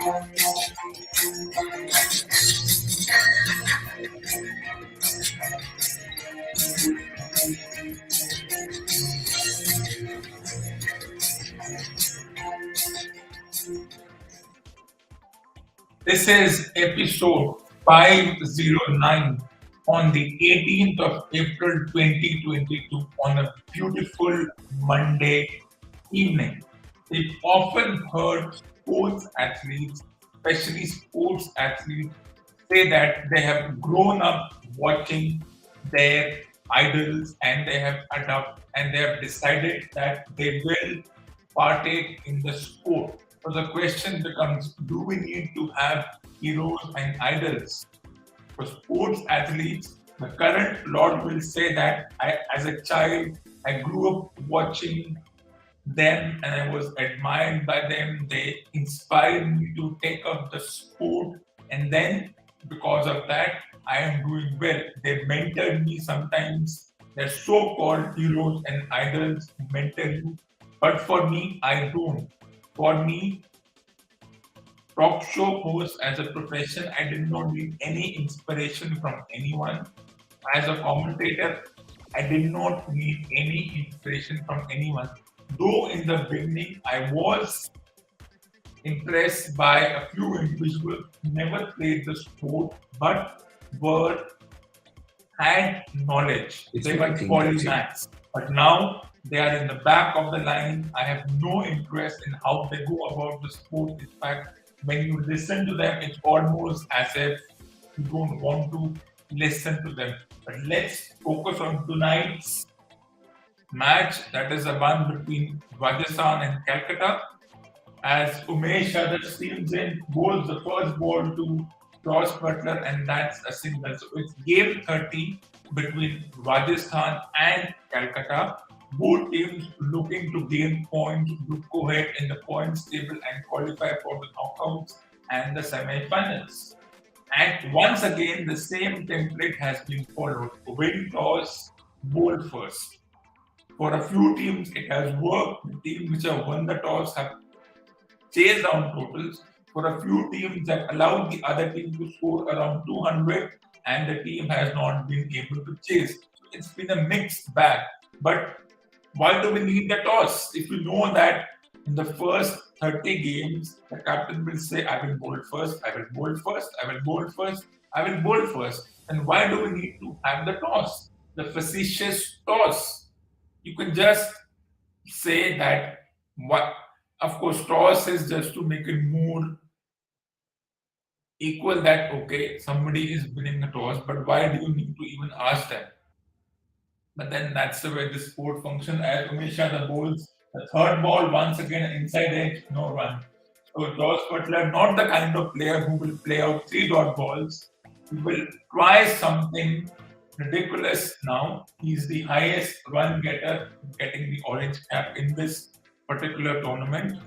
This is episode 509 on the 18th of April 2022 on a beautiful Monday evening. We've often heard sports athletes, especially sports athletes, say that they have grown up watching their idols and they have adopted and they have decided that they will partake in the sport. So the question becomes, do we need to have heroes and idols? For sports athletes, the current Lord will say that as a child, I grew up watching them and I was admired by them. They inspired me to take up the sport, and then because of that, I am doing well. They mentored me sometimes. They're so-called heroes and idols mentor you, but for me, I don't. For me, talk show host as a profession, I did not need any inspiration from anyone. As a commentator, I did not need any inspiration from anyone. Though in the beginning I was impressed by a few individuals who never played the sport but were had knowledge. They were polymaths. But now they are in the back of the line. I have no interest in how they go about the sport. In fact, when you listen to them, it's almost as if you don't want to listen to them. But let's focus on tonight's match, that is the one between Rajasthan and Calcutta. As Umesh Yadav steams in, bowls the first ball to Josh Butler, and that's a single. So it's game 30 between Rajasthan and Calcutta. Both teams looking to gain points to go ahead in the points table and qualify for the knockouts and the semi-finals. And once again, the same template has been followed. Win toss, bowl first. For a few teams, it has worked. The teams which have won the toss have chased down totals. For a few teams that allowed the other team to score around 200, and the team has not been able to chase. So it's been a mixed bag. But why do we need the toss? If you know that in the first 30 games, the captain will say, I will bowl first, I will bowl first, I will bowl first, I will bowl first. And why do we need to have the toss? The facetious toss. You can just say that what, of course, toss is just to make it more equal that okay, somebody is winning the toss, but why do you need to even ask them? But then that's the way the sport functions. As Umesh the bowls, the third ball once again inside edge, no run. So Josh Butler, not the kind of player who will play out 3 dot balls. He will try something ridiculous now. He's the highest run getter, getting the orange cap in this particular tournament.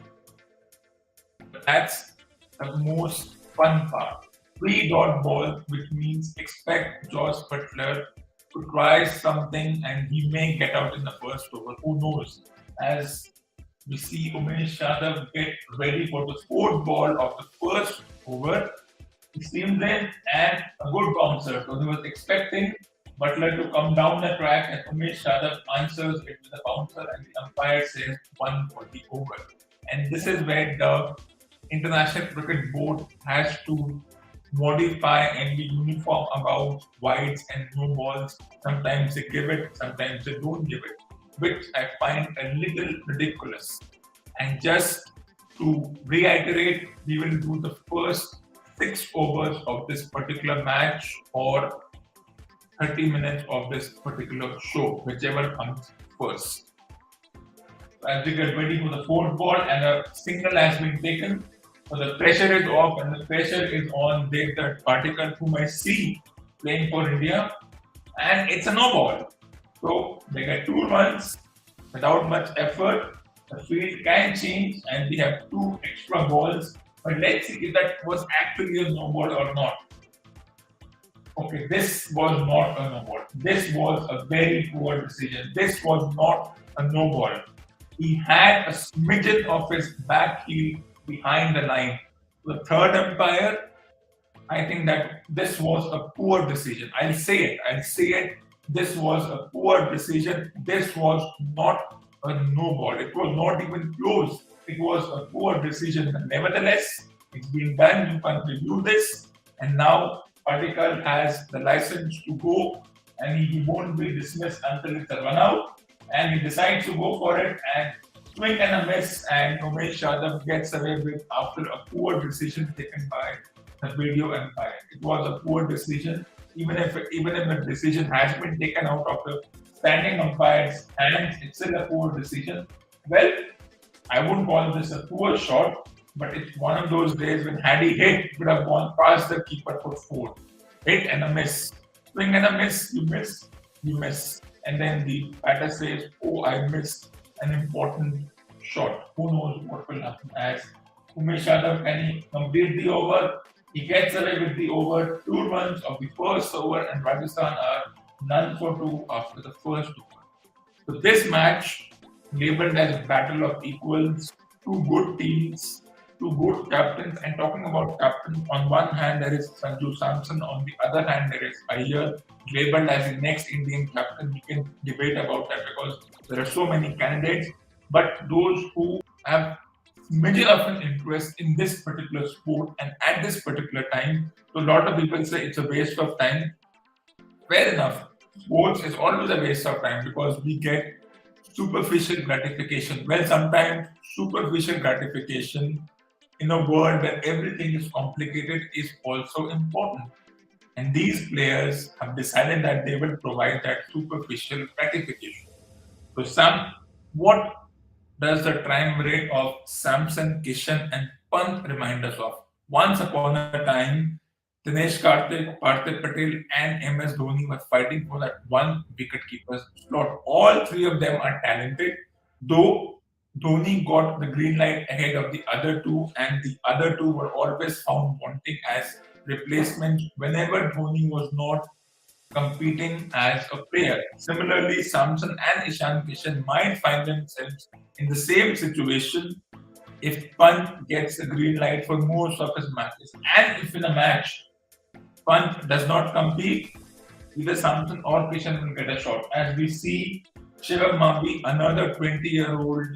But that's the most fun part. 3 dot balls, which means expect Josh Butler to try something and he may get out in the first over. Who knows? As we see Umesh Yadav get ready for the 4th ball of the first over, he steams in and a good bouncer. So he was expecting Butler to come down the track and Umesh Yadav answers it with a bouncer and the umpire says 1 for the over. And this is where the International Cricket Board has to modify and be uniform about wides and no balls. Sometimes they give it, sometimes they don't give it, which I find a little ridiculous. And just to reiterate, we will do the first 6 overs of this particular match or 30 minutes of this particular show, whichever comes first. As we get ready for the 4th ball and a single has been taken, so the pressure is off and the pressure is on Devdutt Patikal, whom I see playing for India, and it's a no ball. So they get 2 runs without much effort. The field can change and we have 2 extra balls. But let's see if that was actually a no ball or not. Okay, this was not a no ball. This was a very poor decision. This was not a no ball. He had a smidgen of his back heel behind the line. The third umpire, I think that this was a poor decision. I'll say it. I'll say it. This was a poor decision. This was not a no ball. It was not even close. It was a poor decision. But nevertheless, it's been done. You can review this. And now Patikal has the license to go and he won't be dismissed until it's a run out. And he decides to go for it and swing and a miss. And Umesh Yadav gets away with after a poor decision taken by the video umpire. It was a poor decision, even if the decision has been taken out of the standing umpire's hands, it's still a poor decision. Well, I wouldn't call this a poor shot, but it's one of those days when had he hit, it would have gone past the keeper for four. Hit and a miss. Swing and a miss, you miss. And then the batter says, oh, I missed an important shot. Who knows what will happen as Umesh Yadav, can he complete the over? He gets away with the over, 2 runs of the first over, and Rajasthan are none for 2 after the first over. So this match, labeled as battle of equals, two good teams, two good captains. And talking about captains, on one hand there is Sanju Samson, on the other hand there is Iyer, labeled as the next Indian captain. We can debate about that because there are so many candidates. But those who have major of an interest in this particular sport and at this particular time. So a lot of people say it's a waste of time. Fair enough. Sports is always a waste of time because we get superficial gratification. Well, sometimes superficial gratification in a world where everything is complicated is also important. And these players have decided that they will provide that superficial gratification. So what does the triumvirate of Samson, Kishan, and Pant remind us of? Once upon a time, Dinesh Karthik, Parthiv Patel, and MS Dhoni were fighting for that one wicketkeeper's slot. All three of them are talented, though Dhoni got the green light ahead of the other two, and the other two were always found wanting as replacements whenever Dhoni was not competing as a player. Similarly, Samson and Ishan Kishan might find themselves in the same situation if Pant gets the green light for most of his matches. And if in a match Pant does not compete, either Samson or Kishan will get a shot. As we see, Shivam Mabi, another 20-year-old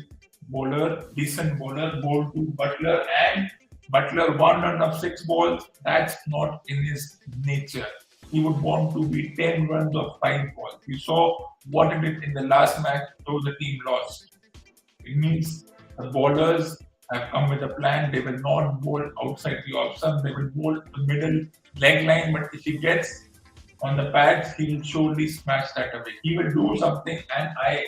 bowler, decent bowler, bowled to Butler, and Butler 1 run of 6 balls. That's not in his nature. He would want to be 10 runs of 5 balls. We saw what he did in the last match, though the team lost. It means the bowlers have come with a plan. They will not bowl outside the off stump. They will bowl the middle leg line. But if he gets on the pads, he will surely smash that away. He will do something, and I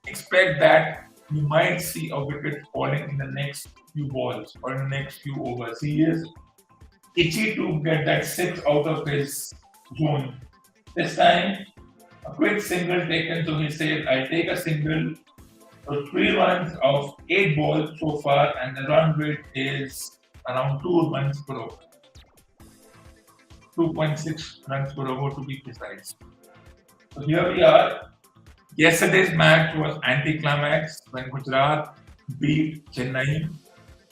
expect that you might see a wicket falling in the next few balls or in the next few overs. He is itchy to get that 6 out of his zone. This time, a quick single taken, so he says, I'll take a single. So 3 runs of 8 balls so far, and the run rate is around 2 runs per over. 2.6 runs per over to be precise. So here we are. Yesterday's match was anticlimax when Gujarat beat Chennai.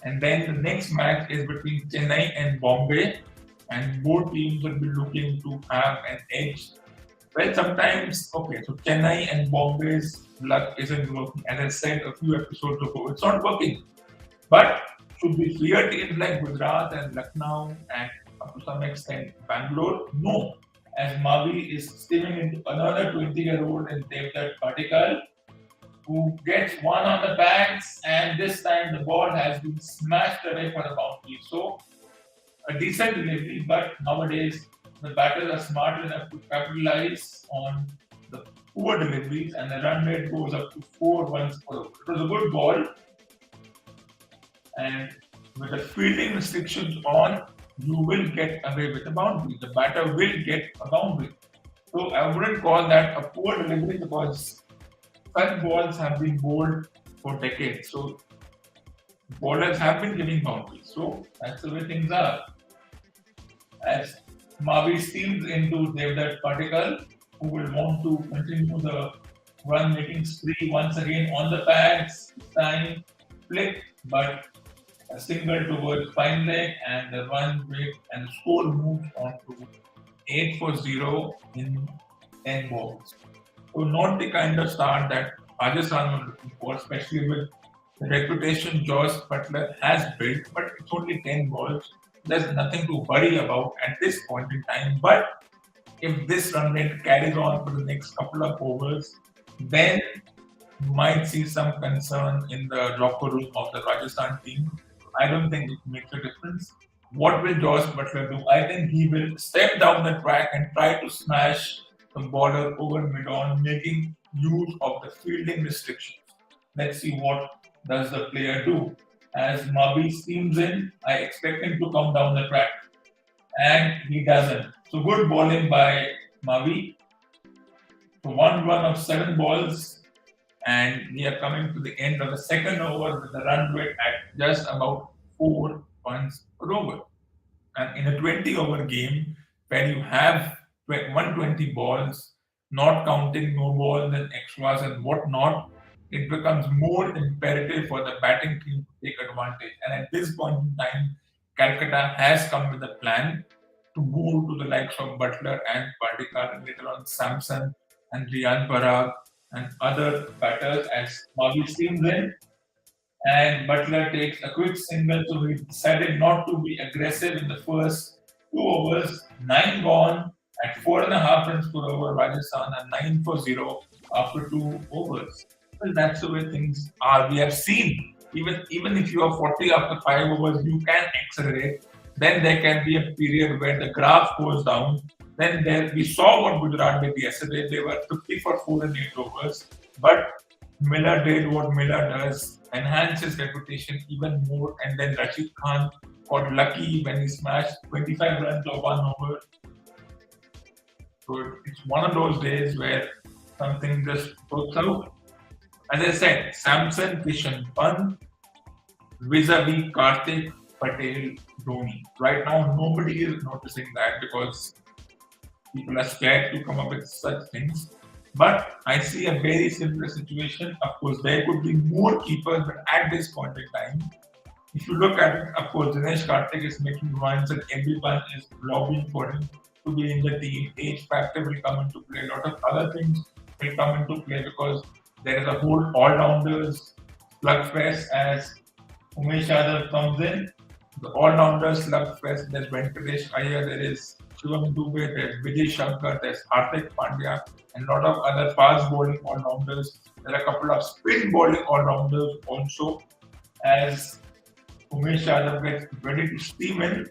And then the next match is between Chennai and Bombay. And both teams will be looking to have an edge. Well, sometimes, okay, so Chennai and Bombay's luck isn't working. As I said a few episodes ago, it's not working. But should we fear teams like Gujarat and Lucknow and to some extent Bangalore? No. As Mavi is steaming into another 20-year-old in Devdutt Patikal, who gets one on the backs, and this time the ball has been smashed away for a boundary. So, a decent delivery, but nowadays the batters are smart enough to capitalize on the poor deliveries, and the run rate goes up to 4 runs per over. It was a good ball, and with the fielding restrictions on, you will get away with a boundary. The batter will get a boundary. So I wouldn't call that a poor delivery because such balls have been bowled for decades. So bowlers have been giving boundaries. So that's the way things are. As Mavi steams into Devdutt Patikal, who will want to continue the run-making spree once again on the pads. This time, flick, but a single towards fine leg, and the run rate and the score moves on to 8 for 0 in 10 balls. So not the kind of start that Rajasthan was looking for, especially with the reputation Josh Butler has built, but it's only 10 balls. There's nothing to worry about at this point in time. But if this run rate carries on for the next couple of overs, then you might see some concern in the locker room of the Rajasthan team. I don't think it makes a difference. What will Josh Butler do? I think he will step down the track and try to smash the border over mid-on, making use of the fielding restrictions. Let's see what does the player do. As Mabi steams in, I expect him to come down the track, and he doesn't. So good bowling by Mavi. So one run of 7 balls, and we are coming to the end of the second over with the run rate at just about 4 runs per over. And in a 20 over game, where you have 120 balls, not counting no balls and extras and whatnot, it becomes more imperative for the batting team to take advantage. And at this point in time, Calcutta has come with a plan to move to the likes of Butler and Pandikar and later on Samson and Rian Parag and other batters as Mavi steams in and Butler takes a quick single, so he decided not to be aggressive in the first 2 overs. 9 gone at 4.5 runs per over. Rajasthan and 9 for 0 after 2 overs. Well, that's the way things are. We have seen even if you are 40 after 5 overs, you can accelerate. Then there can be a period where the graph goes down. Then there we saw what Gujarat did yesterday. They were 50 for 4 and 8 overs, but Miller did what Miller does, enhance his reputation even more, and then Rashid Khan got lucky when he smashed 25 runs of 1 over. So it's one of those days where something just works out. As I said, Samson Kishan Pant vis-a-vis Karthik Patel Dhoni. Right now, nobody is noticing that because people are scared to come up with such things. But I see a very similar situation. Of course, there could be more keepers, but at this point in time, if you look at it, of course, Dinesh Karthik is making runs and everyone is lobbying for him to be in the team. Age factor will come into play. A lot of other things will come into play because there is a whole all-rounders slugfest as Umesh Yadav comes in. The all-rounders slugfest. There's Venkatesh Iyer, there is Shivam Dubey, there's Vijay Shankar, there's Hardik Pandya, and a lot of other fast bowling all-rounders. There are a couple of spin bowling all-rounders also as Umesh Yadav gets ready to steam in.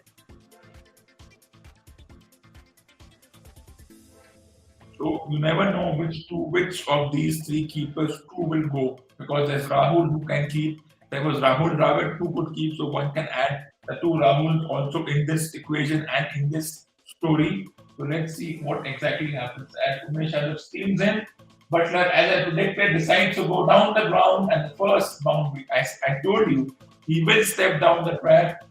So you never know which of these three keepers two will go because there's Rahul who can keep. There was Rahul Dravid who could keep, so one can add the two Rahuls also in this equation and in this story. So let's see what exactly happens. As Umesh Yadav steams in, Butler, as I predicted, decides to go down the ground and the first boundary. As I told you, he will step down the track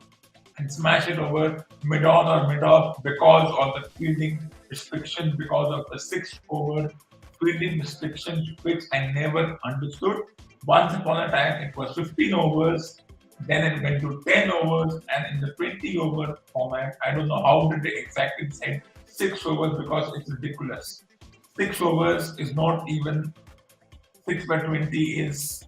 and smash it over mid-on or mid-off because of the fielding restrictions, because of the 6 over fielding restrictions, which I never understood. Once upon a time, it was 15 overs, then it went to 10 overs, and in the 20-over format, I don't know how did they exactly set 6 overs because it's ridiculous. 6 overs is not even 6 by 20 is,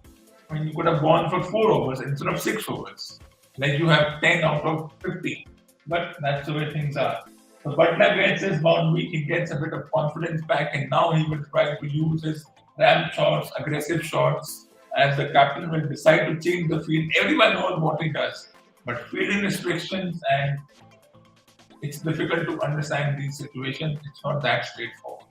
I mean, you could have gone for 4 overs instead of 6 overs. Like you have 10 out of 50. But that's the way things are. So Butler gets his boundary, he gets a bit of confidence back, and now he will try to use his ramp shots, aggressive shots, as the captain will decide to change the field. Everyone knows what he does. But fielding restrictions and it's difficult to understand these situations. It's not that straightforward.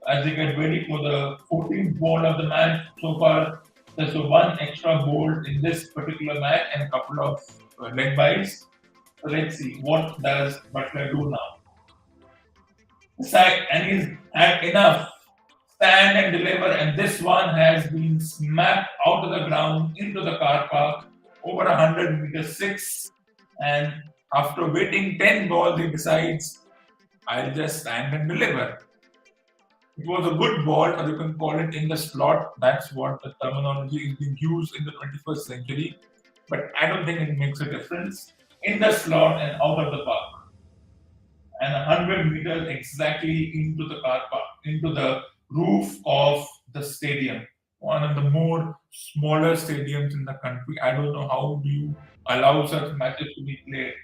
As they get ready for the 14th ball of the match, so far there's one extra ball in this particular match and a couple of leg bytes. So let's see what does Butler do now. Sack and he's had enough. Stand and deliver, and this one has been smacked out of the ground into the car park over 100 meters 6. And after waiting 10 balls, he decides, I'll just stand and deliver. It was a good ball, or you can call it in the slot. That's what the terminology is being used in the 21st century. but I don't think it makes a difference. In the slot and out of the park, and 100 meters exactly into the car park, into the roof of the stadium, one of the more smaller stadiums in the country. I don't know how do you allow such matches to be played.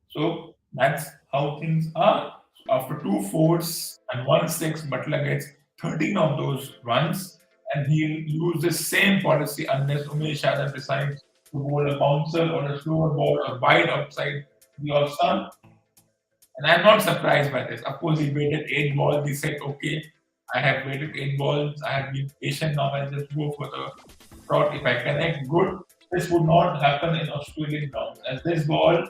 So that's how things are. So after two fours and one six, Butler gets 13 of those runs, and he'll use the same policy unless Umesh Yadav decides to bowl a bouncer or a slower ball or wide outside the off stump. And I'm not surprised by this. Of course, he waited 8 balls. He said, okay, I have waited 8 balls. I have been patient now. I'll just go for the shot. If I connect, good. This would not happen in Australian grounds. As this ball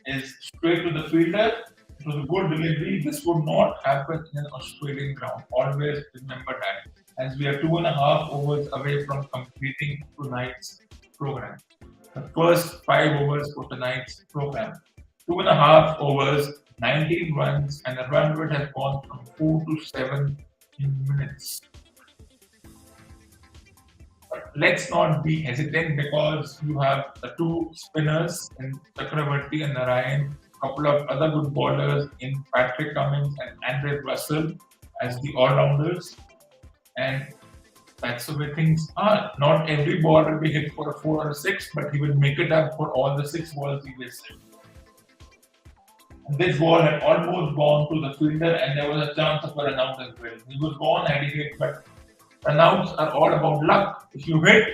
is straight to the fielder, it was a good delivery. This would not happen in an Australian ground. Always remember that. As we are 2.5 overs away from completing tonight's program. The first 5 overs for tonight's program. 2.5 overs, 19 runs, and the run rate has gone from 4 to 7 in minutes. But let's not be hesitant because you have the two spinners in Chakravarti and Narayan, a couple of other good bowlers in Patrick Cummins and Andre Russell as the all-rounders. And that's the way things are. Not every ball will be hit for a 4 or a 6, but he will make it up for all the 6 balls he wasted. This ball had almost gone to the fielder and there was a chance of a run out as well. He was gone had he hit, but run outs are all about luck. If you hit,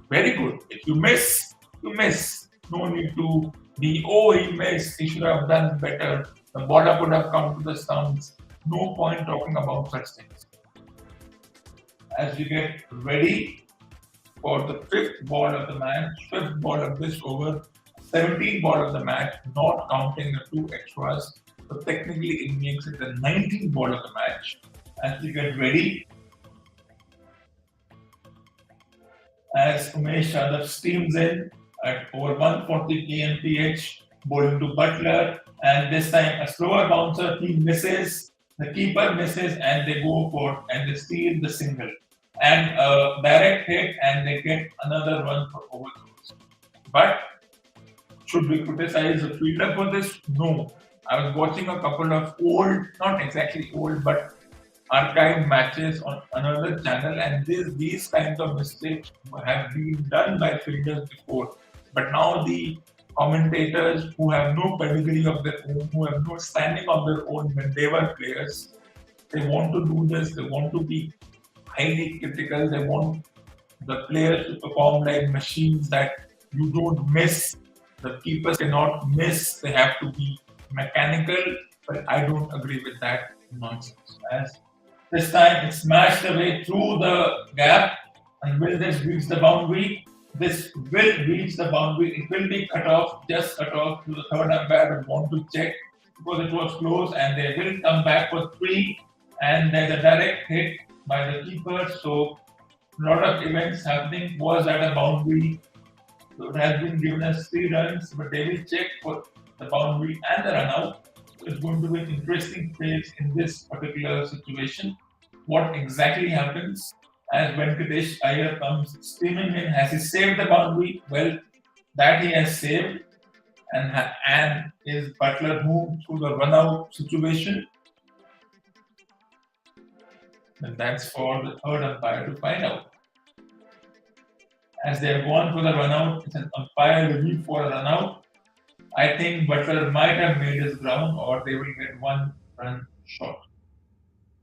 very good. If you miss, you miss. No need to be, oh, he missed, he should have done better. The bowler could have come to the stumps. No point talking about such things. As we get ready for the 5th ball of the match, 5th ball of this over, 17th ball of the match, not counting the 2 extras. So technically it makes it the 19th ball of the match. As we get ready, as Umesh Yadav steams in at over 140 kmph, bowling to Butler, and this time a slower bouncer, he misses, the keeper misses, and they go for and they steal the single. And a direct hit, and they get another run for overthrows. But should we criticize the fielder for this? No. I was watching a couple of old, not exactly old, but archived matches on another channel, and these kinds of mistakes have been done by fielders before. But now the commentators who have no pedigree of their own, who have no standing of their own when they were players, they want to do this, they want to be highly critical, they want the players to perform like machines that you don't miss. The keepers cannot miss, they have to be mechanical, but I don't agree with that nonsense. As this time it smashed away through the gap, and will this reach the boundary? This will reach the boundary, it will be cut off, just cut off to the third umpire will want to check because it was close, and they will come back for 3, and there's a direct hit by the keeper. So a lot of events happening was at a boundary. So it has been given as 3 runs, but they will check for the boundary and the run out. So it's going to be an interesting phase in this particular situation. What exactly happens as Venkatesh Iyer comes streaming in? Has he saved the boundary? Well, that he has saved. And is Butler moved through the run out situation? And that's for the third umpire to find out. As they have gone for the run out, it's an umpire review for a run out. I think Butler might have made his ground, or they will get 1 run short.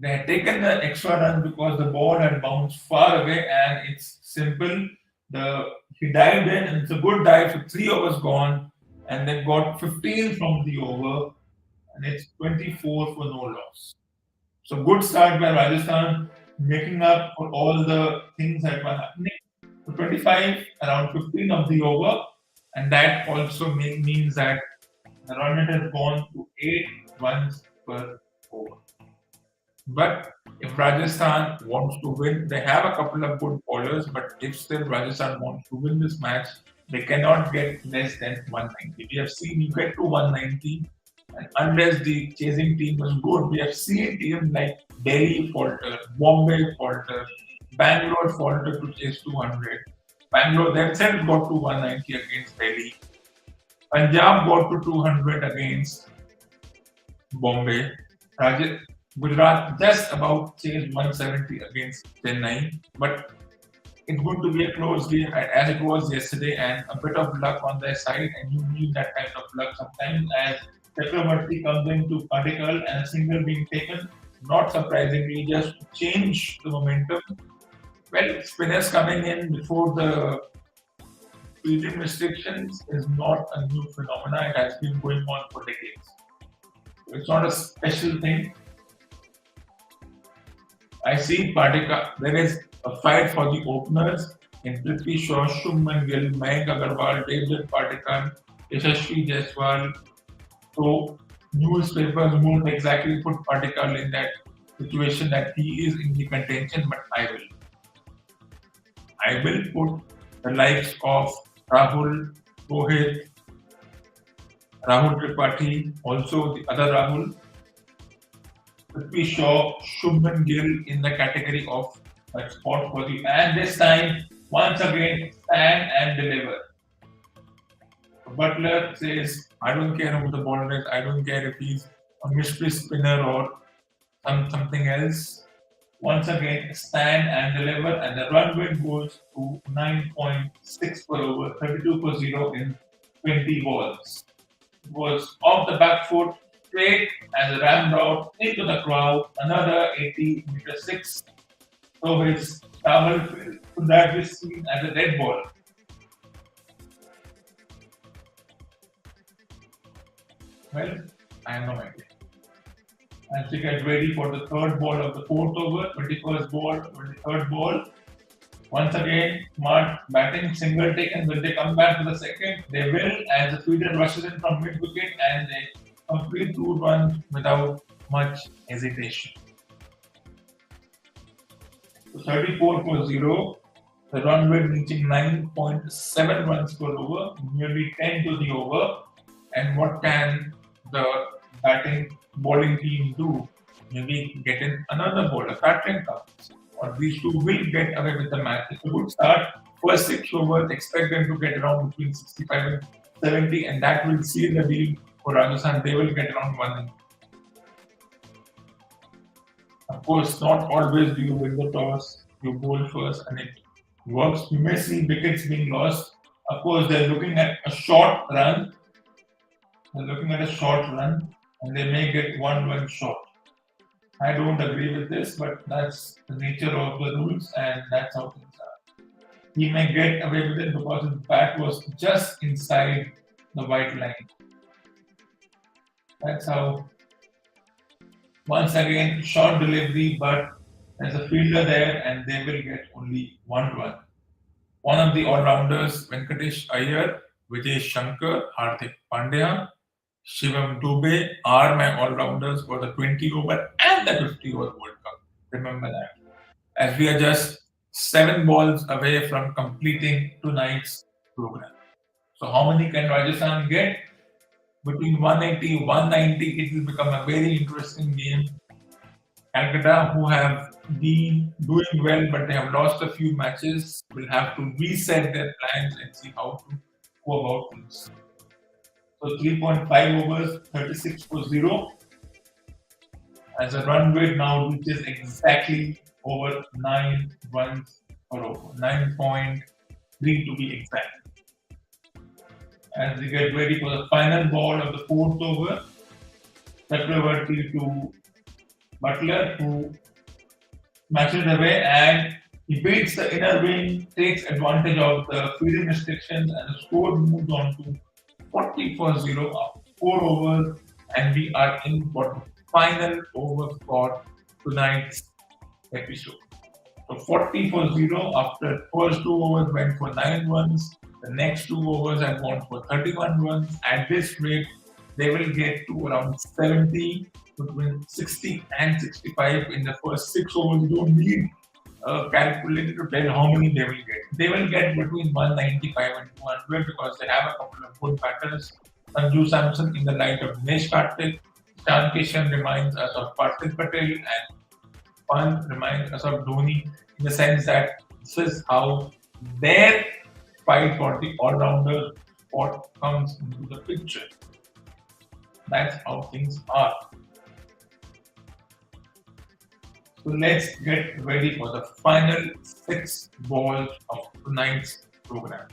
They had taken the extra run because the ball had bounced far away, and it's simple. He dived in, and it's a good dive. So 3 overs gone, and they got 15 from the over, and it's 24 for no loss. So good start by Rajasthan, making up for all the things that were happening. So 25, around 15 of the over, and that also means that the run rate has gone to 8 runs per over. But if Rajasthan wants to win, they have a couple of good bowlers, but if still Rajasthan wants to win this match, they cannot get less than 190. We have seen you get to 190, and unless the chasing team was good, we have seen teams like Delhi falter, Bombay falter, Bangalore falter to chase 200. Bangalore themselves got to 190 against Delhi. Punjab got to 200 against Bombay. Gujarat just about chased 170 against Chennai, but it's going to be a close game as it was yesterday, and a bit of luck on their side, and you need that kind of luck sometimes as Chakravarti comes into Padikkal and a single being taken, not surprisingly, just to change the momentum. Well, spinners coming in before the fielding restrictions is not a new phenomenon. It has been going on for decades. So it's not a special thing. I see Patika. There is a fight for the openers in Prithvi Shaw, Shubman Gill, Mayank Agarwal, David Patikar, Yashasvi Jaiswal. So newspapers won't exactly put Patikar in that situation that he is in the contention, but I will. I will put the likes of Rahul, Rohit, Rahul Tripathi, also the other Rahul, Prithvi Shaw, Shubman Gill in the category of a spot for you. And this time, once again, stand and deliver. Butler says, I don't care who the bowler is, I don't care if he's a mystery spinner or something else. Once again, stand and deliver, and the run rate goes to 9.6 per over, 32 for 0 in 20 balls. It was off the back foot, straight as a rammed out into the crowd, another 80-meter six. So his towel that is seen as a dead ball. Well, I have no idea. As we get ready for the third ball of the fourth over, 21st ball, 23rd ball. Once again, smart batting, single taken. Will they come back to the second? They will, as the fielder rushes in from mid wicket and they complete 2 runs without much hesitation. So 34 for 0. The run rate reaching 9.7 runs per over, nearly 10 to the over. And what can the bowling team do? Maybe get in another bowler, Patrick comes. Or these two will get away with the match. It's a good start. First 6 overs, expect them to get around between 65 and 70, and that will seal the deal for Rajasthan. They will get around 1 in. Of course, not always do you win the toss, you bowl first, and it works. You may see wickets being lost. Of course, they're looking at a short run. And they may get 1 run short. I don't agree with this, but that's the nature of the rules, and that's how things are. He may get away with it because his bat was just inside the white line. That's how. Once again, short delivery, but there's a fielder there, and they will get only 1 run. One of the all-rounders, Venkatesh Iyer, Vijay Shankar, Hardik Pandya, Shivam Dubey are my all-rounders for the 20 over and the 50 over World Cup. Remember that. As we are just 7 balls away from completing tonight's program. So how many can Rajasthan get? Between 180 190, it will become a very interesting game. Calcutta, who have been doing well but they have lost a few matches, will have to reset their plans and see how to go about things. So 3.5 overs, 36 for 0. As a run rate now reaches exactly over 9 runs per over. 9.3 to be exact. As we get ready for the final ball of the fourth over, Chakravarti to Butler, who smashes away and he beats the inner wing, takes advantage of the fielding restrictions, and the score moves on to 40 for 0 after 4 overs, and we are in for the final over for tonight's episode. So 40 for 0 after first 2 overs went for 9 runs. The next 2 overs have gone for 31 runs. At this rate, they will get to around 70, between 60 and 65 in the first 6 overs. You don't need a calculator to tell how many they will get. They will get between 195 and 200 because they have a couple of good batters. Sanju Samson in the light of Dinesh Karthik. Shan Kishan reminds us of Parthiv Patel, and Pant reminds us of Dhoni in the sense that this is how their fight for the all-rounder spot comes into the picture. That's how things are. So let's get ready for the final 6 balls of tonight's program.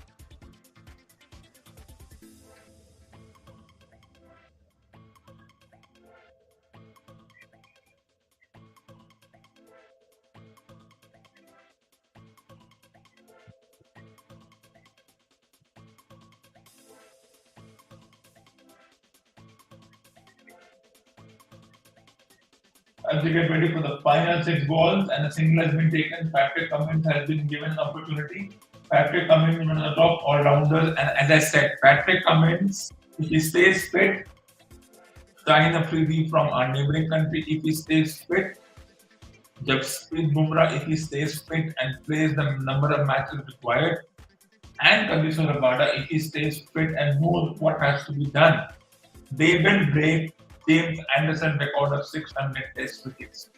As we get ready for the final 6 balls and a single has been taken, Patrick Cummins has been given an opportunity. Patrick Cummins is one of the top all-rounders, and as I said, Patrick Cummins, if he stays fit, Shaheen Afridi from our neighboring country, if he stays fit, Jasprit Bumrah, if he stays fit and plays the number of matches required, and Kagiso Rabada, if he stays fit and knows what has to be done, they will break James Anderson record of 600 test wickets.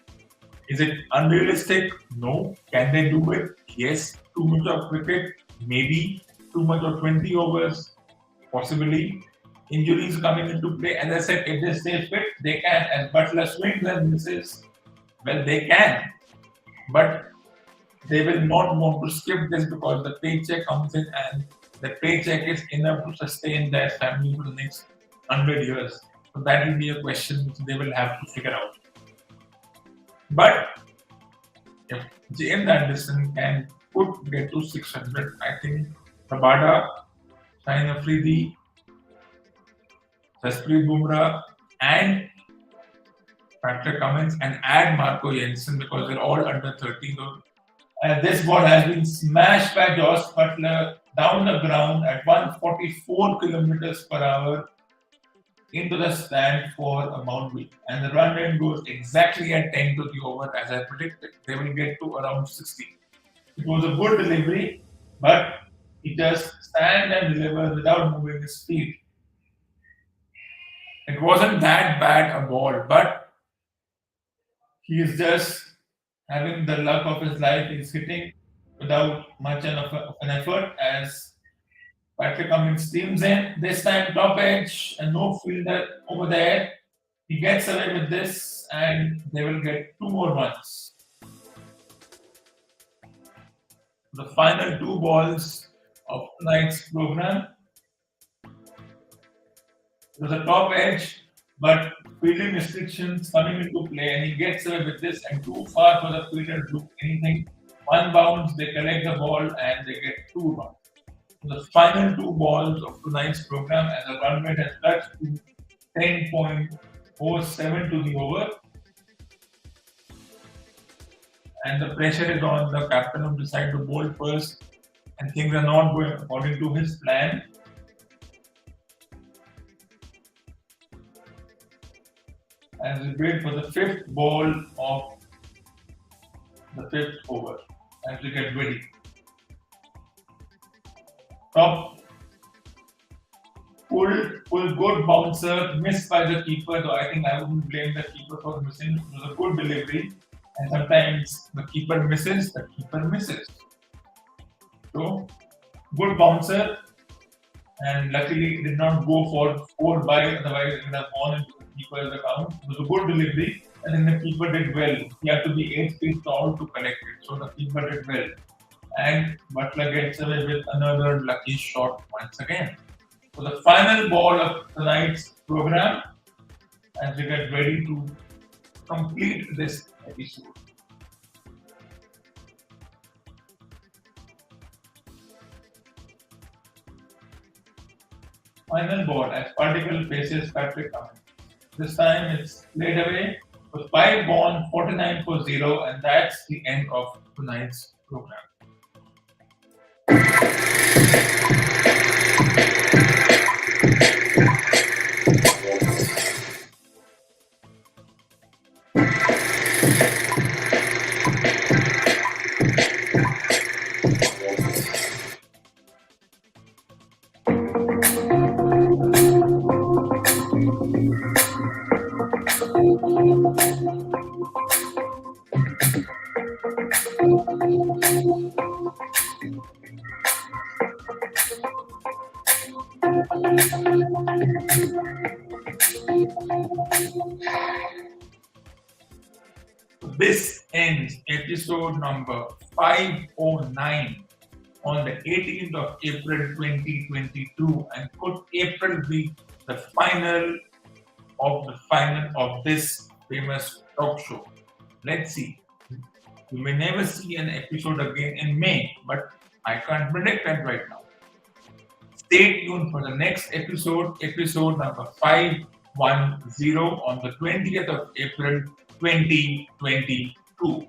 Is it unrealistic? No. Can they do it? Yes. Too much of cricket? Maybe. Too much of 20 overs? Possibly. Injuries coming into play. As I said, if they stay fit, they can. As Butler swings and misses, well, they can. But they will not want to skip this because the paycheck comes in and the paycheck is enough to sustain their family for the next 100 years. So that will be a question which they will have to figure out. But if James Anderson can get to 600, I think Rabada, Shaheen Afridi, Jasprit Bumrah and Patrick Cummins and add Marco Jensen because they're all under 30. This ball has been smashed by Josh Butler down the ground at 144 kilometers per hour into the stand for a boundary, and the run rate goes exactly at 10 to the over as I predicted. They will get to around 60. It was a good delivery, but he just stand and deliver without moving his feet. It wasn't that bad a ball, but he is just having the luck of his life. He's hitting without much of an effort as Patrick Cummins steams in. This time top edge and no fielder over there. He gets away with this and they will get 2 more runs. The final 2 balls of tonight's program. There's a top edge, but fielding restrictions coming into play and he gets away with this and too far for the fielder to do anything. 1 bounce, they collect the ball and they get 2 runs. The final 2 balls of tonight's program as a run rate has touched to 10.47 to the over. And the pressure is on the captain to decide to bowl first and things are not going according to his plan. As we wait for the 5th ball of the 5th over as we get ready. Top pull good bouncer, missed by the keeper, though I think I wouldn't blame the keeper for missing. It was a good delivery, and sometimes the keeper misses, the keeper misses. So, good bouncer, and luckily it did not go for 4 by, otherwise it would have gone into the keeper's account. It was a good delivery, and then the keeper did well. He had to be 8 feet tall to collect it, so the keeper did well. And Butler gets away with another lucky shot once again. So the final ball of tonight's program as we get ready to complete this episode. Final ball as Particle faces Patrick Cummins. This time it's played away with 5 gone, 49 for 0, and that's the end of tonight's program. This ends episode number 509 on the 18th of April 2022, and could April be the final of this famous talk show? Let's see. You may never see an episode again in May, but I can't predict that right now. Stay tuned for the next episode number 510 on the 20th of April 2022.